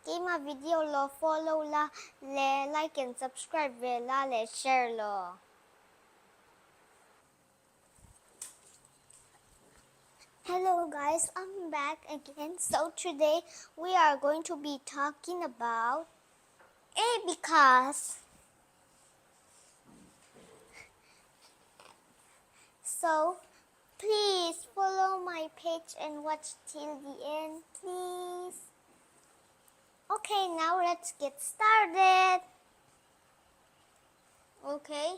Kay ma video lo, follow la, le like and subscribe la, le share lo. Hello guys, I'm back again. So today we are going to be talking about A because. So please follow my page and watch till the end, please. Okay, now let's get started. Okay,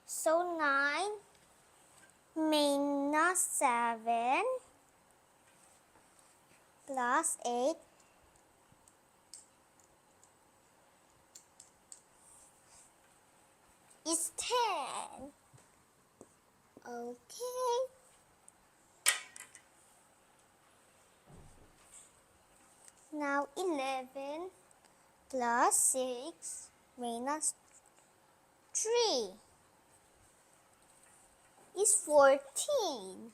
so 9 minus 7 plus 8 is 10. Okay. Now 11 plus 6 minus 3 is 14.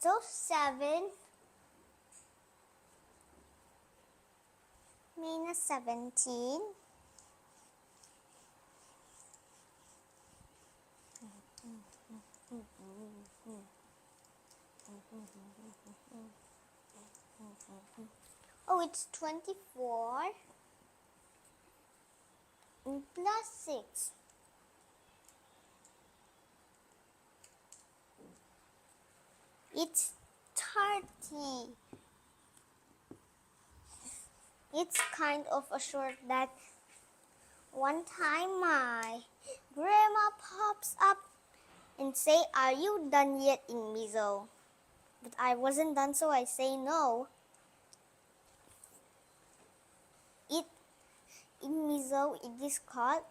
So 7 minus 17 oh, it's 24 and plus 6. It's 30. It's kind of a short that one time my grandma pops up and say, "Are you done yet in Mizo?" But I wasn't done, so I say no. In Mizo, it is called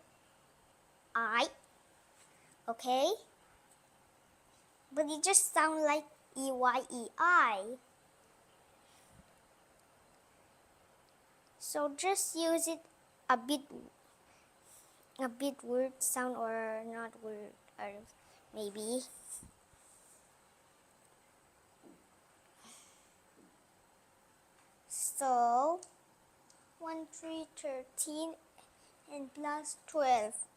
I. Okay? But it just sounds like E-Y-E-I. So just use it a bit weird sound or not weird, or maybe. So 1, 3, 13 and plus 12.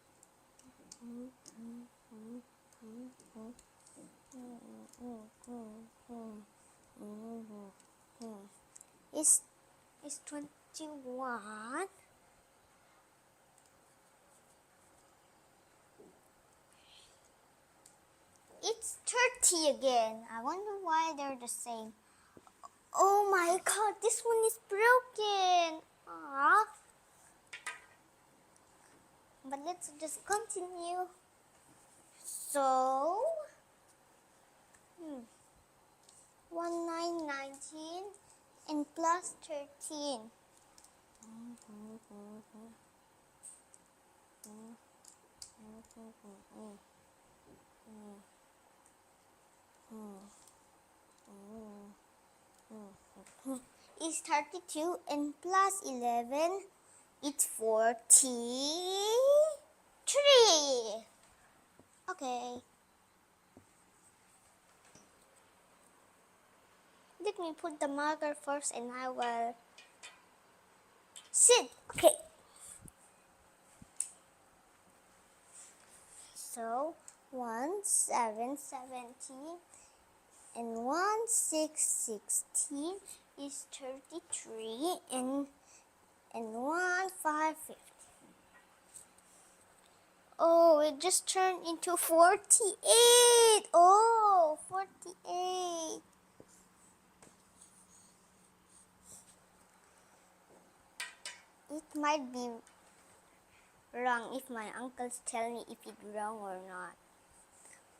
Is 21. It's 30 again. I wonder why they're the same. Oh my god, this one is broken. Aww. But let's just continue. So 1, 9, 19 and plus 13. Is 32 and plus 11, it's 43. Okay. Let me put the marker first and I will sit. Okay. So 1, 7, 17 and 1, 6, 16 is 33 and 1, 5, 50. Oh, it just turned into 48. Oh, 48. It might be wrong if my uncles tell me if it's wrong or not.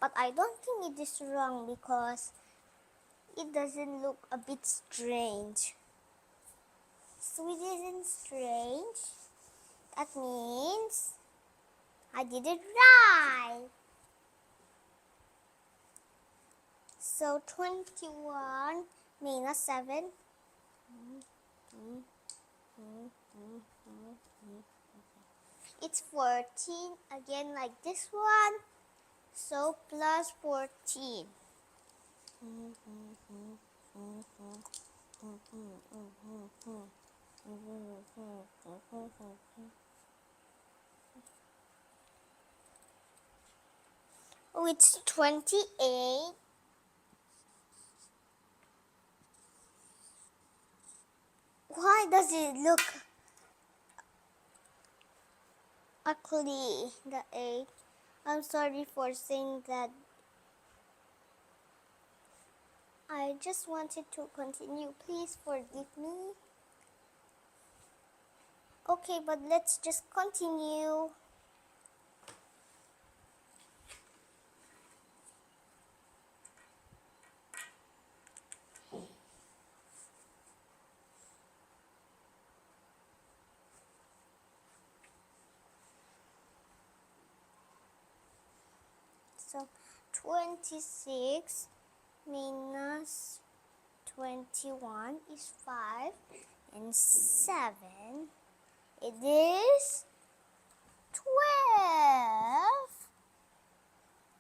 But I don't think it is wrong because it doesn't look a bit strange. So it isn't strange. That means I did it right. So 21 minus 7. It's 14, again like this one. So plus 14. Oh, it's 28. Why does it look ugly, the 8? I'm sorry for saying that. I just wanted to continue. Please forgive me. Okay, but let's just continue. So 26 minus 21 is 5 and 7. It is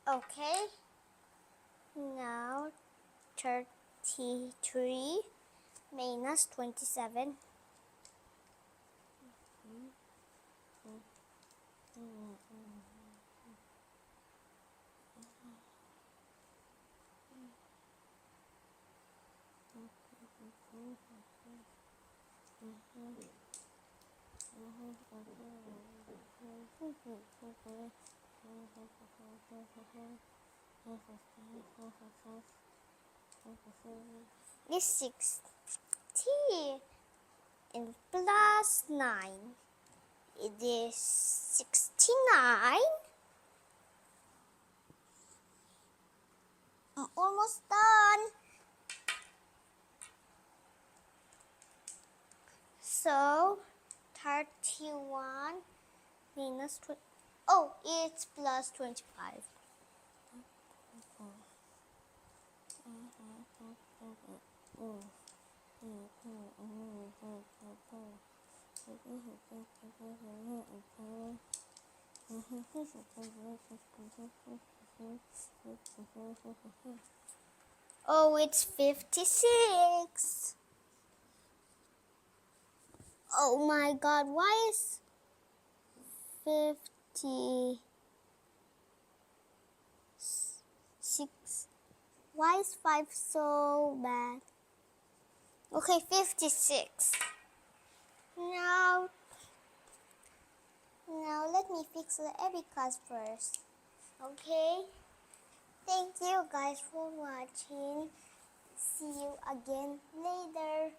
12. Okay. Now 33 minus 27. Is 60 and plus 9. It is 69. I'm almost done. So 31 minus 20. Oh, it's plus 25. Oh, it's 56. Oh my God, why is 56? Why is 5 so bad? Okay, 56. Now let me fix the abacus first. Okay? Thank you guys for watching. See you again later.